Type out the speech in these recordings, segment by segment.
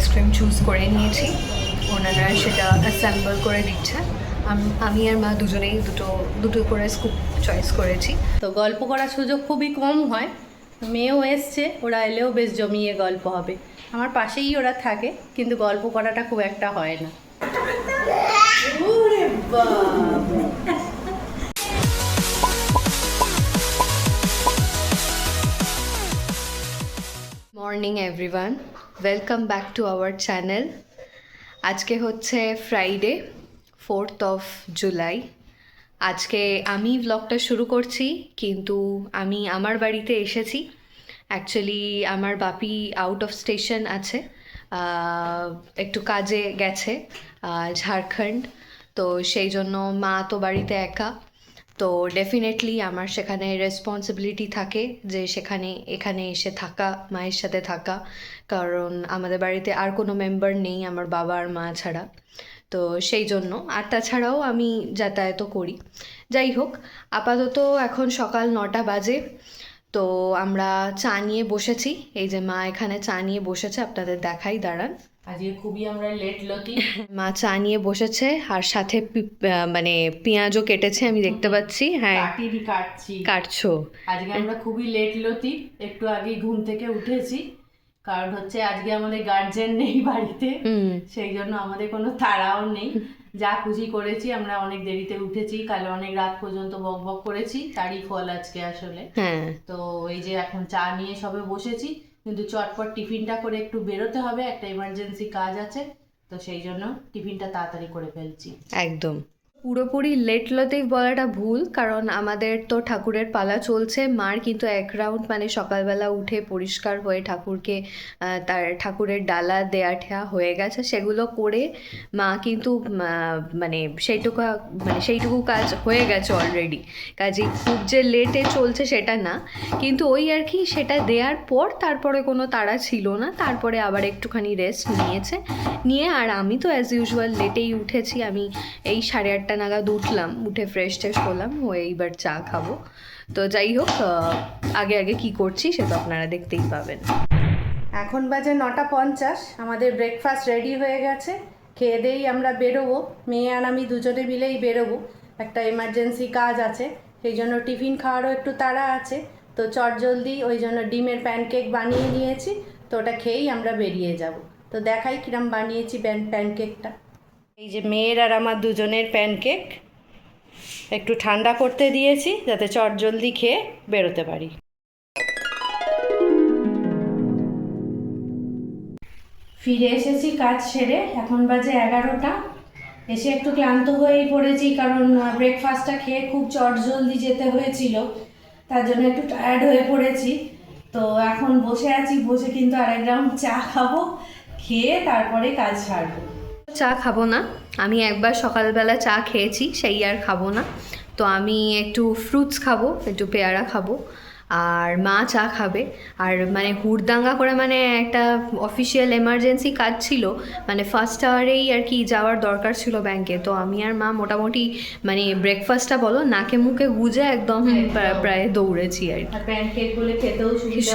Ice cream choose করে নিয়েছি, ওনারা সেটা অ্যাসেম্বল করে দিচ্ছে। আমি আর মা দুজনেই দুটো দুটো করে স্কুপ চয়েস করেছি। তো গল্প করার সুযোগ খুবই কম হয়, মেয়েও এসছে, ওরা এলেও বেশ জমিয়ে গল্প হবে। আমার পাশেই ওরা থাকে, কিন্তু গল্প করাটা খুব একটা হয় না। Morning everyone, welcome back to our channel. আজকে হচ্ছে ফ্রাইডে 4th অফ জুলাই। আজকে আমি ব্লগটা শুরু করছি, কিন্তু আমি আমার বাড়িতে এসেছি। অ্যাকচুয়ালি আমার বাপি আউট অফ স্টেশন আছে, একটু কাজে গেছে ঝাড়খণ্ড। তো সেই জন্য মা তো বাড়িতে একা, তো ডেফিনেটলি আমার সেখানে রেসপন্সিবিলিটি থাকে যে এখানে এসে থাকা, মায়ের সাথে থাকা, কারণ আমাদের বাড়িতে আর কোনো মেম্বার নেই আমার বাবা আর মা ছাড়া। তো সেই জন্য, আর তাছাড়াও আমি যাতায়াতও করি। যাই হোক, আপাতত এখন সকাল 9টা বাজে। তো আমরা চা নিয়ে বসেছি, এই যে মা এখানে চা নিয়ে বসেছে, আপনাদের দেখাই, দাঁড়ান। আজকে খুবই আমরা লেট লতি। মা চা নিয়ে বসেছে আর সাথে মানে পেঁয়াজও কেটেছে, আমি দেখতে পাচ্ছি। হ্যাঁ, কাটছো। আজকে আমরা খুবই লেট লতি, একটু আগে ঘুম থেকে উঠেছি, কারণ হচ্ছে আজকে আমাদের গার্জেন নেই বাড়িতে, সেই জন্য আমাদের কোনো তাড়াও নেই। যা খুশি করেছি, আমরা অনেক দেরিতে উঠেছি, কাল অনেক রাত পর্যন্ত বক বক করেছি, তারই ফল আজকে আসলে। হ্যাঁ, তো এই যে এখন চা নিয়ে সবে বসেছি, কিন্তু চটপট টিফিনটা করে একটু বেরোতে হবে, একটা ইমার্জেন্সি কাজ আছে, তো সেই জন্য টিফিনটা তাড়াতাড়ি করে ফেলছি। একদম পুরোপুরি লেট লতিফ বলাটা ভুল, কারণ আমাদের তো ঠাকুরের পালা চলছে। মার কিন্তু এক রাউন্ড মানে সকালবেলা উঠে পরিষ্কার হয়ে ঠাকুরকে তার ঠাকুরের ডালা দেয়া ঠেয়া হয়ে গেছে, সেগুলো করে মা কিন্তু মানে সেইটুকু কাজ হয়ে গেছে অলরেডি। কাজে খুব যে লেটে চলছে সেটা না, কিন্তু ওই আর কি, সেটা দেওয়ার পর তারপরে কোনো তাড়া ছিল না, তারপরে আবার একটুখানি রেস্ট নিয়ে আর আমি তো অ্যাজ ইউজুয়াল লেটেই উঠেছি। আমি এই 8:30 নাগাদ উঠলাম, উঠে ফ্রেশ ট্রেশ হলাম, হয়ে এইবার চা খাবো। তো যাই হোক, আগে কি করছি সে তো আপনারা দেখতেই পাবেন। এখন বাজে 9:50, আমাদের ব্রেকফাস্ট রেডি হয়ে গেছে, খেয়ে দেই আমরা বেরোবো। মেয়ে আর আমি দুজনে মিলেই বেরোবো, একটা এমার্জেন্সি কাজ আছে, সেই জন্য টিফিন খাওয়ারও একটু তাড়া আছে। তো চটজলদি ওই জন্য ডিমের প্যানকেক বানিয়ে নিয়েছি, তো ওটা খেয়েই আমরা বেরিয়ে যাব। তো দেখাই কিরম বানিয়েছি প্যানকেকটা। এই যে মেয়ের আর আমার দুজনের প্যানকেক একটু ঠান্ডা করতে দিয়েছি, যাতে চটজলদি খেয়ে বেরোতে পারি। ফিরে এসেছি কাজ সেরে, এখন বাজে 11টা। এসে একটু ক্লান্ত হয়েই পড়েছি, কারণ ব্রেকফাস্টটা খেয়ে খুব চটজলদি যেতে হয়েছিল, তার জন্য একটু টায়ার্ড হয়ে পড়েছি। তো এখন বসে আছি, বসে কিন্তু আরেক রাউন্ড চা খাবো, খেয়ে তারপরে কাজ ছাড়বো। চা খাবো না, আমি একবার সকালবেলা চা খেয়েছি, সেই আর খাবো না। তো আমি একটু ফ্রুটস খাবো, একটু পেয়ারা খাবো, আর মা চা খাবে। আর মানে হুড়দাঙ্গা করে, মানে একটা অফিসিয়াল এমার্জেন্সি কাজ ছিল, মানে ফার্স্ট আওয়ারেই আর কি যাওয়ার দরকার ছিল ব্যাংকে। তো আমি আর মা মোটামুটি মানে ব্রেকফাস্টটা বলো নাকে মুখে গুজে একদম প্রায় দৌড়েছি আর কি। প্যানকেক বলে খেতেও সুবিধা।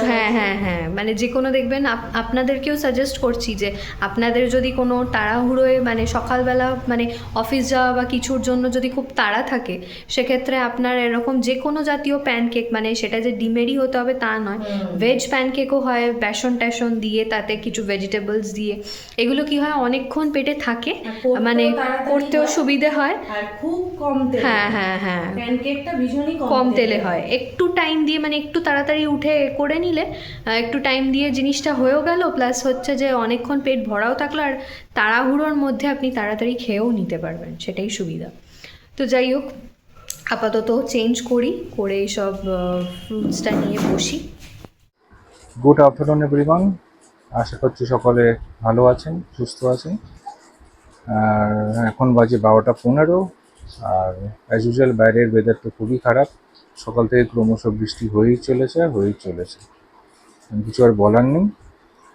হ্যাঁ, মানে যে কোনো দেখবেন, আপনাদেরকেও সাজেস্ট করছি যে আপনাদের যদি কোনো তাড়াহুড়োয় মানে সকালবেলা মানে অফিস যাওয়া বা কিছুর জন্য যদি খুব তাড়া থাকে, সেক্ষেত্রে আপনার এরকম যে কোনো জাতীয় প্যানকেক, মানে সেটা যে ডিমেরই হতে হবে তা নয়, ভেজ প্যানকেকও হয় বেসন টেসন দিয়ে, তাতে কিছু ভেজিটেবলস দিয়ে, এগুলো কি হয় অনেকক্ষণ পেটে থাকে, মানে করতেও সুবিধে হয়, আর খুব কম তেল। হ্যাঁ, প্যানকেকটা ভীষণই কম তেলে হয়। একটু টাইম দিয়ে মানে একটু তাড়াতাড়ি উঠে করে নিলে, একটু টাইম দিয়ে জিনিসটা হয়েও গেল, প্লাস হচ্ছে যে অনেকক্ষণ পেট ভরাও থাকলো, আর তাড়াহুড়োর মধ্যে আপনি তাড়াতাড়ি খেয়েও নিতে পারবেন, সেটাই সুবিধা। তো যাই হোক, আপাতত চেঞ্জ করে সব ফ্রুটসটা নিয়ে বসি। গুড আফটারনুন এভরিওয়ান, আশা করছি সকলে ভালো আছেন, সুস্থ আছেন। আর এখন বাজে 12:15, আর অ্যাজ ইউজুয়াল বাইরের ওয়েদার তো খুবই খারাপ, সকাল থেকে ক্রমশ বৃষ্টি হয়েই চলেছে, কিছু আর বলার নেই।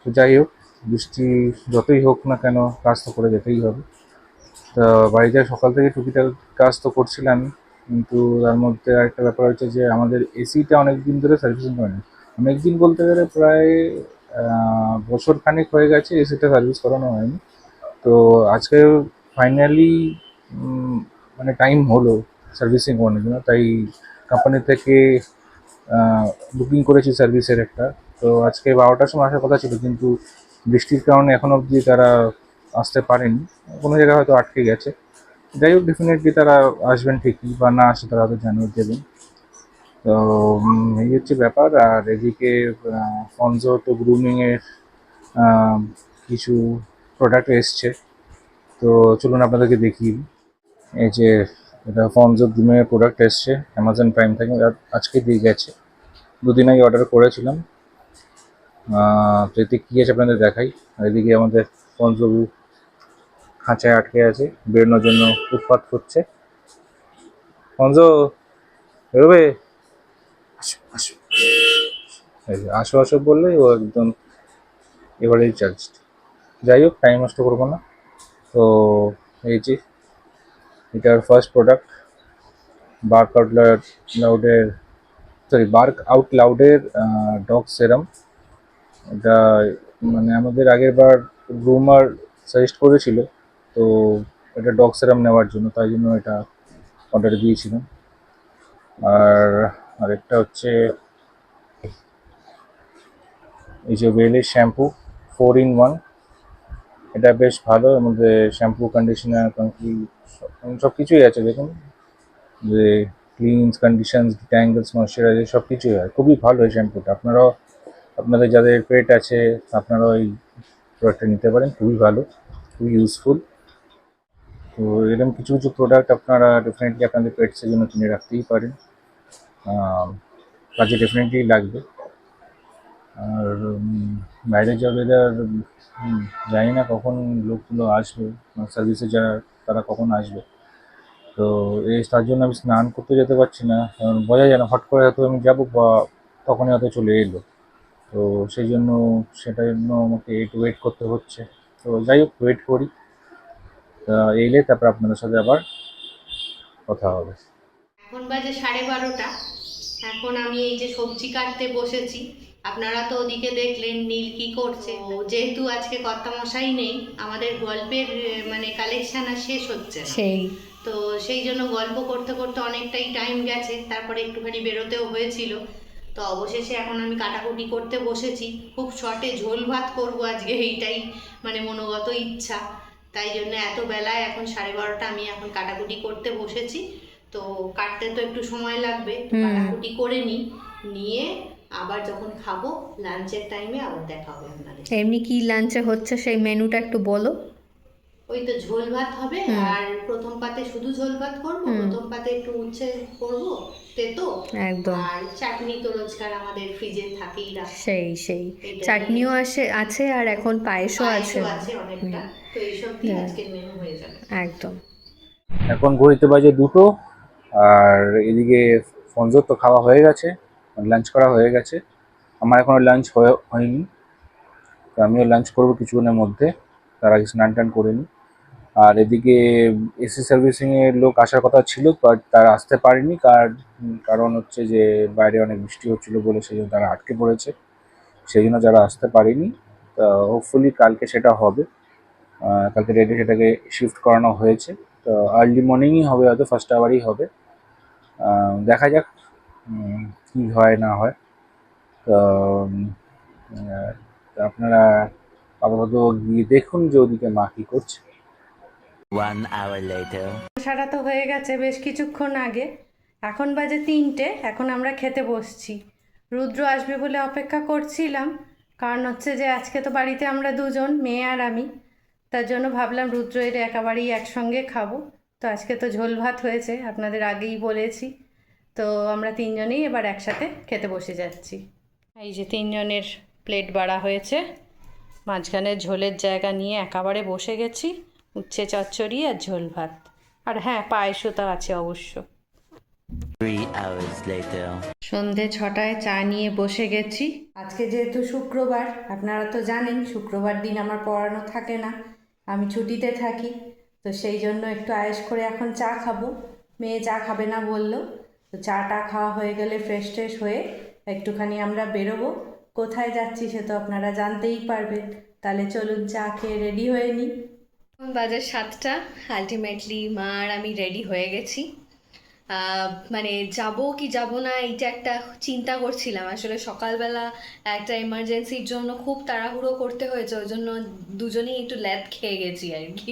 তো যাই হোক, বৃষ্টি যতই হোক না কেন, কাজ তো করে যেতেই হবে। তা বাড়িতে সকাল থেকে টুকিটাক কাজ তো করছিলাম, কিন্তু তার মধ্যে আরেকটা ব্যাপার হচ্ছে যে আমাদের এসিটা অনেক দিন ধরে সার্ভিসিং হয়নি। অনেক দিন বলতে গেলে প্রায় বছর খানিক হয়ে গেছে এসিটা সার্ভিস করানো হয়নি। তো আজকে ফাইনালি মানে টাইম হলো সার্ভিসিং করানোর জন্য, তাই কোম্পানি থেকে বুকিং করেছি সার্ভিসের একটা। তো আজকে 12টার সময় আসার কথা ছিল, কিন্তু বৃষ্টির কারণে এখন অবধি তারা আসতে পারেনি, কোনো জায়গায় হয়তো আটকে গেছে। যাই হোক, ডেফিনেটলি তারা আসবেন ঠিকই, বা না আসে তারা হয়তো জানিয়ে দেবেন। তো এই হচ্ছে ব্যাপার। আর এদিকে ফনজো তো গ্রুমিংয়ের কিছু প্রোডাক্ট এসছে, তো চলুন আপনাদেরকে দেখিয়ে দিই। এই যে এটা ফনজো গ্রুমিংয়ের প্রোডাক্ট এসছে অ্যামাজন প্রাইম থেকে, আজকে দিয়ে গেছে। দুদিন আগে অর্ডার করেছিলাম। তো এতে কী আছে আপনাদের দেখাই। আর এদিকে আমাদের ফনজো খাঁচায় আটকে আছে, বেরোনোর জন্য উৎপাত করছে। ফনজো বেরোবে, আসো আসো, এই যে আসো আসো বললেই ও একদম এবারেই চার্জ। যাই হোক, টাইম নষ্ট করবো না। তো এই যে এটার ফার্স্ট প্রোডাক্ট, বার্ক আউট লাউডের বার্ক আউট লাউডের ডগ সেরাম। এটা মানে আমাদের আগের বার গ্রুমার সাজেস্ট করেছিল, তো এটা ডগ সেরাম নেওয়ার জন্য, তাই জন্য এটা অর্ডার দিয়েছিলাম। আর আরেকটা হচ্ছে এই যে ওয়েলের শ্যাম্পু 4-in-1। এটা বেশ ভালো, এর মধ্যে শ্যাম্পু, কন্ডিশনার, সব কিছুই আছে। দেখুন যে ক্লিনস, কন্ডিশনস, ডিট্যাঙ্গলস, ময়শ্চারাইজার সব কিছুই হয়। খুবই ভালো এই শ্যাম্পুটা। আপনারাও, আপনাদের যাদের পেট আছে, আপনারাও এই প্রোডাক্টটা নিতে পারেন। খুবই ভালো, খুবই ইউজফুল। তো এরকম কিছু কিছু প্রোডাক্ট আপনারা ডেফিনেটলি আপনাদের পেটসের জন্য কিনে রাখতেই পারেন, কাজে ডেফিনেটলি লাগবে। আর বাইরের যে ওয়েদার, জানি না কখন লোকগুলো আসবে, সার্ভিসে যারা, তারা কখন আসবে। তো তার জন্য আমি স্নান করতে যেতে পারছি না, কারণ বোঝা যায় না, হট করে হয়তো আমি যাবো বা তখনই হয়তো চলে এলো। তো সেই জন্য, সেটার জন্য আমাকে একটু ওয়েট করতে হচ্ছে। তো যাই হোক, ওয়েট করি। এলে তারপর আপনাদের সাথে আবার কথা হবে। এখন বাজে 12:30। এখন আমি এই যে সবজি কাটতে বসেছি। আপনারা তো ওদিকে দেখলেন নীল কি করছে। তো যেহেতু আজকে কর্তামশাই নেই, আমাদের গল্পের মানে কালেকশন আর শেষ হচ্ছে না। সেই তো সেই জন্য গল্প করতে করতে অনেকটাই টাইম গেছে, তারপরে একটুখানি বেরোতেও হয়েছিল। তো অবশেষে এখন আমি কাটাকুটি করতে বসেছি। খুব শর্টে ঝোল ভাত করবো আজকে, এইটাই মানে মনোগত ইচ্ছা। তাই জন্য এত বেলায়, এখন 12:30, আমি এখন কাটাকুটি করতে বসেছি। তো কাটতে তো একটু সময় লাগবে, তো কাটাকুটি করে নিয়ে আবার যখন খাবো লাঞ্চের টাইমে আবার দেখা হবে আপনাদের। এমনি কি লাঞ্চে হচ্ছে সেই মেনুটা একটু বলো। ওই তো ঝোল ভাত হবে, আর প্রথম পাতে শুধু ঝোল ভাত করবো, প্রথম পাতে একটু উচ্ছে করবো, তেতো একদম, আর চাটনি তো রোজকার আমাদের ফ্রিজে থাকেই রাখা। সেই চাটনিও আছে, আর এখন পায়েসও আছে অনেকটা। তো এইসব দিয়ে আজকের মেনু হয়ে যাবে একদম। এখন ঘড়িতে বাজে 2টো। আর এদিকে ফনজোর তো খাওয়া হয়ে গেছে, লাঞ্চ করা হয়ে গেছে। আমার এখনো লাঞ্চ হয়নি, তো আমিও লাঞ্চ করবো কিছুক্ষণের মধ্যে। তার আগে স্নান টান করে নিই। আর এদিকে এসি সার্ভিসিংয়ের লোক আসার কথা ছিল, বাট তারা আসতে পারেনি। কারণ হচ্ছে যে বাইরে অনেক বৃষ্টি হচ্ছিলো বলে, সেই জন্য তারা আটকে পড়েছে। সেই জন্য যারা আসতে পারেনি, তা হোপফুলি কালকে সেটা হবে। কালকে রেডি সেটাকে শিফট করানো হয়েছে। তো আর্লি মর্নিংই হবে, হয়তো ফার্স্ট আওয়ারই হবে। দেখা যাক কী হয় না হয়। তো আপনারা আপাতত গিয়ে দেখুন যে ওদিকে মা কী করছে। 1 hour later. সারা তো হয়ে গেছে বেশ কিছুক্ষণ আগে। এখন বাজে 3টে, এখন আমরা খেতে বসছি। রুদ্র আসবে বলে অপেক্ষা করছিলাম, কারণ হচ্ছে যে আজকে তো বাড়িতে আমরা দুজন, মেয়ে আর আমি। তার জন্য ভাবলাম রুদ্র এর একেবারেই একসঙ্গে খাবো। তো আজকে তো ঝোল ভাত হয়েছে, আপনাদের আগেই বলেছি। তো আমরা তিনজনেই এবার একসাথে খেতে বসে যাচ্ছি। এই যে তিনজনের প্লেট বাড়া হয়েছে, মাঝখানে ঝোলের জায়গা নিয়ে একেবারে বসে গেছি। উচ্ছে চচ্চড়ি আর ঝোল ভাত, আর হ্যাঁ, পায়েসও তো আছে অবশ্য। 3 hours later. সন্ধে 6টায় চা নিয়ে বসে গেছি। আজকে যেহেতু শুক্রবার, আপনারা তো জানেন শুক্রবার দিন আমার পড়ানো থাকে না, আমি ছুটিতে থাকি। তো সেই জন্য একটু আয়েশ করে এখন চা খাবো। মেয়ে চা খাবে না বললো। তো চাটা খাওয়া হয়ে গেলে ফ্রেশ ট্রেশ হয়ে একটুখানি আমরা বেরোবো। কোথায় যাচ্ছি সে তো আপনারা জানতেই পারবেন। তাহলে চলুন চা খেয়ে রেডি হয়ে নিই। এখন বাজে 7টা। আলটিমেটলি মা আর আমি রেডি হয়ে গেছি। মানে যাব কি যাব না এইটা একটা চিন্তা করছিলাম। আসলে সকালবেলা একটা এমার্জেন্সির জন্য খুব তাড়াহুড়ো করতে হয়েছে, ওই জন্য দুজনেই একটু ল্যাদ খেয়ে গেছি আর কি।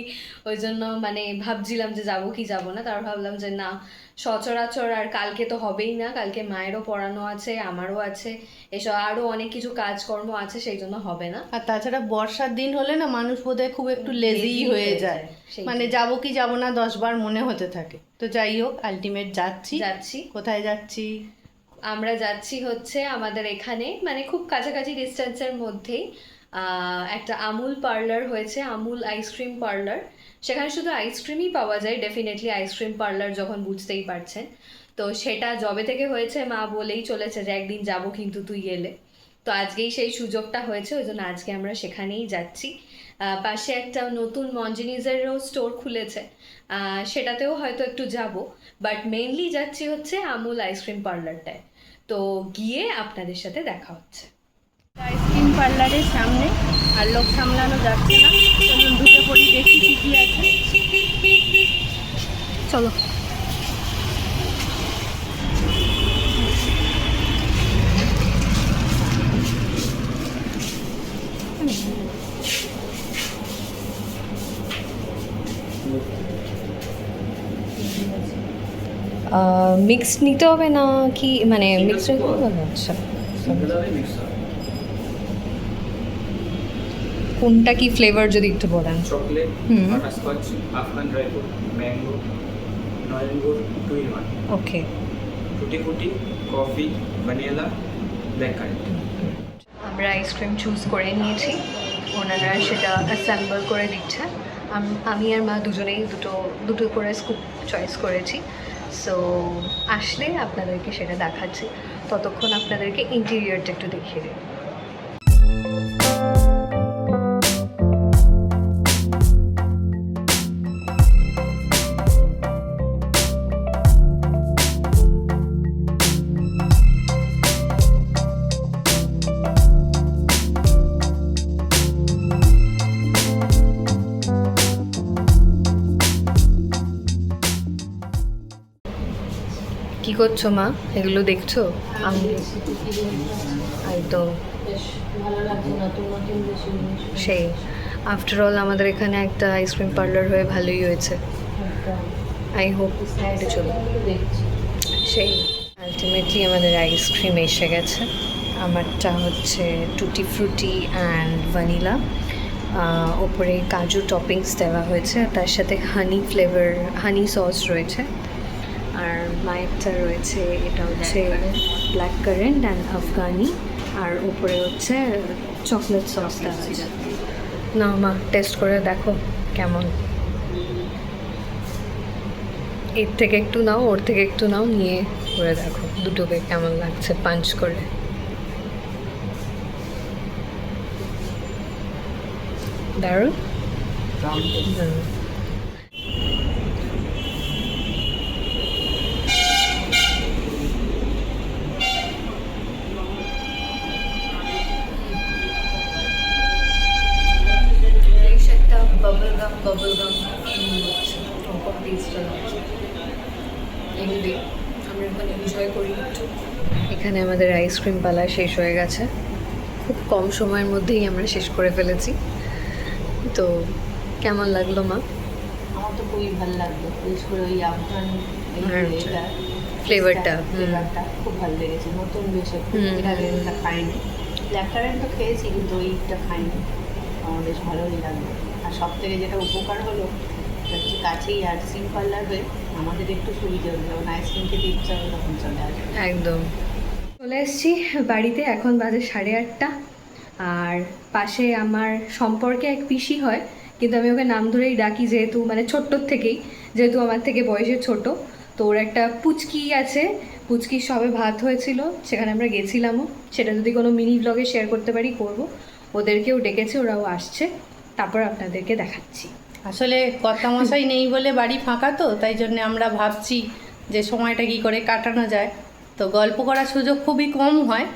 ওই জন্য মানে ভাবছিলাম যে যাব কি যাব না, তারপর ভাবলাম যে না, সচরাচর আর কালকে তো হবেই না, কালকে মায়েরও পড়ানো আছে, আমারও আছে, এসব আরও অনেক কিছু কাজকর্ম আছে, সেই জন্য হবে না। আর তাছাড়া বর্ষার দিন হলে না মানুষ বোধহয় খুব একটু লেজি হয়ে যায়, সেইটাই। মানে যাবো কি যাবো না 10 বার মনে হতে থাকে। তো যাই হোক, আলটিমেট যাচ্ছি। কোথায় যাচ্ছি? আমরা যাচ্ছি হচ্ছে আমাদের এখানে মানে খুব কাছাকাছি ডিস্টেন্সের মধ্যেই একটা আমুল পার্লার হয়েছে, আমুল আইসক্রিম পার্লার। সেখানে শুধু আইসক্রিমই পাওয়া যায়, ডেফিনেটলি আইসক্রিম পার্লার যখন বুঝতেই পারছেন। তো সেটা যবে থেকে হয়েছে মা বলেই চলেছে যে একদিন যাব কিন্তু তুই এলে। তো আজকেই সেই সুযোগটা হয়েছে, ওই জন্য আজকে আমরা সেখানেই যাচ্ছি। পাশে একটা নতুন মঞ্জিনিজেরও স্টোর খুলেছে, সেটাতেও হয়তো একটু যাব, বাট মেইনলি যাচ্ছি হচ্ছে আমুল আইসক্রিম পার্লারটায়। তো গিয়ে আপনাদের সাথে দেখা হচ্ছে। আইসক্রিম পার্লারের সামনে, আর লোক সামলানো যাচ্ছে না। চলুন ঢুকে পড়ি, দেখি কি কি আছে। চলো। মিক্সড নিতে হবে না কি, মানে মিক্সড নিতে হবে? আচ্ছা, কোনটা কি ফ্লেভার যদি একটু বলেন। চকলেট, হুম। Butterscotch, Afghan dry fruit, mango, নলেন গুড়, 2 in 1, okay. Tutti frutti, coffee, vanilla, black currant. আমরা আইসক্রিম চুজ করে নিয়েছি, ওনারা সেটা অ্যাসেম্বল করে দিচ্ছে। আমি আর মা দুজনেই দুটো করে স্কুপ চয়েস করেছি। সো আসলে আপনাদেরকে সেটা দেখাচ্ছি, ততক্ষণ আপনাদেরকে ইন্টেরিয়রটা একটু দেখিয়ে দিই। কি করছো মা, এগুলো দেখছো? আমি একদম বেশ ভালো লাগছে, নতুন নতুন বেশি সেই আফটার অল আমাদের এখানে একটা আইসক্রিম পার্লার হয়ে ভালোই হয়েছে। আই হোপ এটা চলো। দেখছি। সেই আলটিমেটলি আমাদের আইসক্রিম এসে গেছে। আমারটা হচ্ছে টুটি ফ্রুটি অ্যান্ড ভ্যানিলা, ওপরে কাজু টপিংস দেওয়া হয়েছে, তার সাথে হানি সস রয়েছে। আর মায়েরটা রয়েছে, এটা হচ্ছে ব্ল্যাক কারেন্ট অ্যান্ড আফগানি, আর উপরে হচ্ছে চকলেট সস দেওয়া আছে। না মা, টেস্ট করে দেখো কেমন। এর থেকে একটু নাও, ওর থেকে একটু নাও, নিয়ে করে দেখো দুটোকে কেমন লাগছে পাঞ্চ করে। দারুণ। একটা বাবল গাম এগুলি আমরা ওখানে এনজয় করি একটু। এখানে আমাদের আইসক্রিম পালা শেষ হয়ে গেছে, খুব কম সময়ের মধ্যেই আমরা শেষ করে ফেলেছি। তো কেমন লাগলো মা? আমার তো খুবই ভালো লাগলো, বিশেষ করে ওই আফগান ফ্লেভারটা খুব ভালো লেগেছে, নতুন বেশ একটু, হুম। এর আগে এটা খাইনি। ব্ল্যাক কারেন্ট তো খেয়েছি কিন্তু ওইটা খাইনি, আমার বেশ ভালোই লাগলো। আর সব থেকে যেটা উপকার হলো হচ্ছে কাছেই আইসক্রিম পার্লার হয়ে আমাদের একটু সুবিধা হলো, যখন আইসক্রিম খেতে ইচ্ছা হলো তখন চলে আসবে। একদম। চলে এসেছি বাড়িতে, এখন বাজে 8:30। আর পাশে আমার সম্পর্কে এক পিসি হয়, কিন্তু আমি ওকে নাম ধরেই ডাকি, যেহেতু মানে ছোট্টোর থেকেই, যেহেতু আমার থেকে বয়সে ছোট। তো ওর একটা পুচকি আছে, পুচকির সবে ভাত হয়েছিল, সেখানে আমরা গেছিলামও। সেটা যদি কোনো মিনি ব্লগে শেয়ার করতে পারি করব। ওদেরকেও ডেকেছে, ওরাও আসছে, তারপর আপনাদেরকে দেখাচ্ছি। আসলে কর্তামশাই নেই বলে বাড়ি ফাঁকা, তো তাই জন্য আমরা ভাবছি যে সময়টা কি করে কাটানো যায়। তো গল্প করার সুযোগ খুবই কম হয়,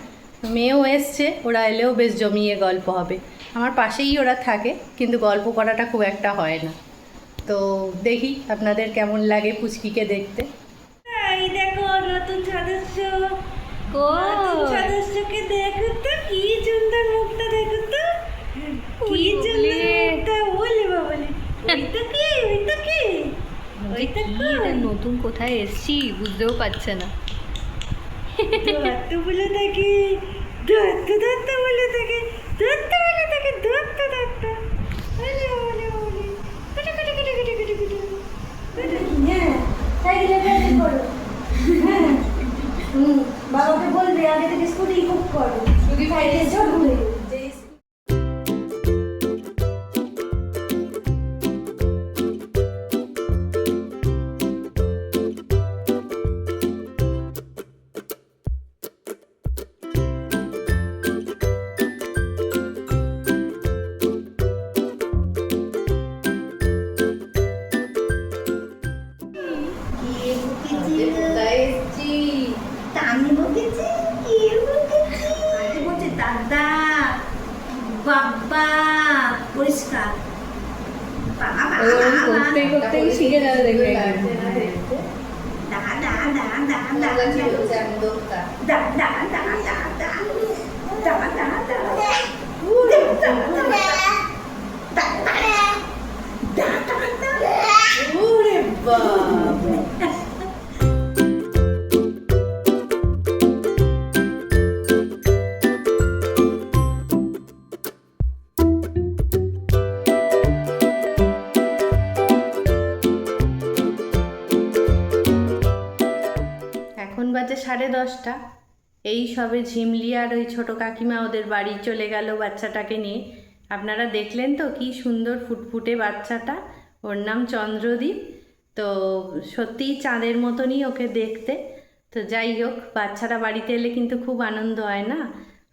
মেয়েও এসছে, ওরা এলেও বেশ জমিয়ে গল্প হবে। আমার পাশেই ওরা থাকে, কিন্তু গল্প করাটা খুব একটা হয় না। তো দেখি আপনাদের কেমন লাগে পুচকিকে দেখতে। এই দেখো নতুন সদস্য, নতুন সদস্যকে দেখো তো, কি সুন্দর মুখটা দেখো তো, কি সুন্দর মুখটা। বলে বাবলে, ওইটা কি, ওইটা কি, ওইটা কি? নতুন কোথায় এসছি বুঝতেও পারছে না। ধরতে বলে থাকি, ধরতে ধরতে বলে থাকি, ধরতে বলে থাকি, ধরতে ধরতে। বলে বলে বলে, কুটু কুটু কুটু কুটু কুটু কুটু। হ্যাঁ, সাইকেলে প্র্যাকটিস করো। হ্যাঁ, বাবাকে বলবে আগে থেকে স্কুটি বুক করো। যদি ভাইকে জোর করে যে আমি বকেছি, কি বকেছি? আগে বলছে দাদা, বাবা, পরিষ্কার। বাবা, করতেই করতেই শিখে যাবে দেখবে। দা দা দা দা দা দা দা দা দা দা দা ওরে বাবা, এখন বাজে 10:30। এই সবে ঝিমলি আর ওই ছোটো কাকিমা ওদের বাড়ি চলে গেল বাচ্চাটাকে নিয়ে। আপনারা দেখলেন তো কি সুন্দর ফুটফুটে বাচ্চাটা, ওর নাম চন্দ্রদীপ। তো সত্যিই চাঁদের মতনই ওকে দেখতে। তো যাই হোক, বাচ্চারা বাড়িতে এলে কিন্তু খুব আনন্দ হয় না?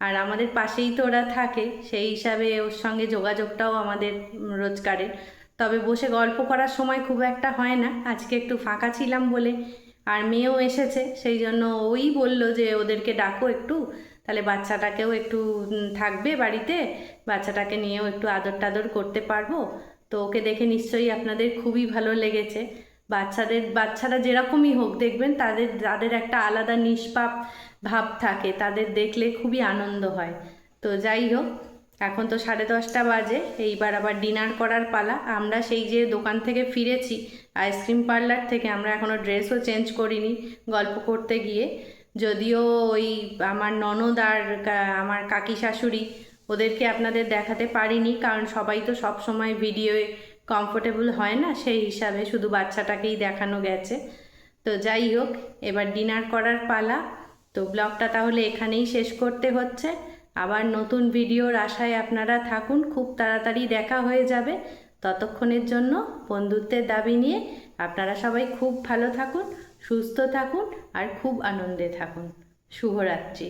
আর আমাদের পাশেই তো ওরা থাকে, সেই হিসাবে ওর সঙ্গে যোগাযোগটাও আমাদের রোজগারের। তবে বসে গল্প করার সময় খুব একটা হয় না, আজকে একটু ফাঁকা ছিলাম বলে। আর মেয়েও এসেছে, সেই জন্য ওই বলল যে ওদেরকে ডাকো একটু, তাহলে বাচ্চাটাকেও একটু থাকবে বাড়িতে, বাচ্চাটাকে নিয়েও একটু আদর টাদর করতে পারবো। তো ওকে দেখে নিশ্চয়ই আপনাদের খুবই ভালো লেগেছে। বাচ্চারা যেরকমই হোক দেখবেন তাদের একটা আলাদা নিষ্পাপ ভাব থাকে, তাদের দেখলে খুবই আনন্দ হয়। তো যাই হোক, এখন তো 10:30 বাজে, এইবার আবার ডিনার করার পালা। আমরা সেই যে দোকান থেকে ফিরেছি আইসক্রিম পার্লার থেকে, আমরা এখনও ড্রেসও চেঞ্জ করিনি গল্প করতে গিয়ে। যদিও ওই আমার ননদ আর আমার কাকি শাশুড়ি ওদেরকে আপনাদের দেখাতে পারিনি, কারণ সবাই তো সব সময় ভিডিওয়ে কমফোর্টেবল হয় না, সেই হিসাবে শুধু বাচ্চাটাকেই দেখানো গেছে। তো যাই হোক, এবার ডিনার করার পালা। তো ব্লগটা তাহলে এখানেই শেষ করতে হচ্ছে। আবার নতুন ভিডিওর আশায় আপনারা থাকুন, খুব তাড়াতাড়ি দেখা হয়ে যাবে। ততক্ষণের জন্য বন্ধুত্বের দাবি নিয়ে আপনারা সবাই খুব ভালো থাকুন, সুস্থ থাকুন আর খুব আনন্দে থাকুন। শুভরাত্রি।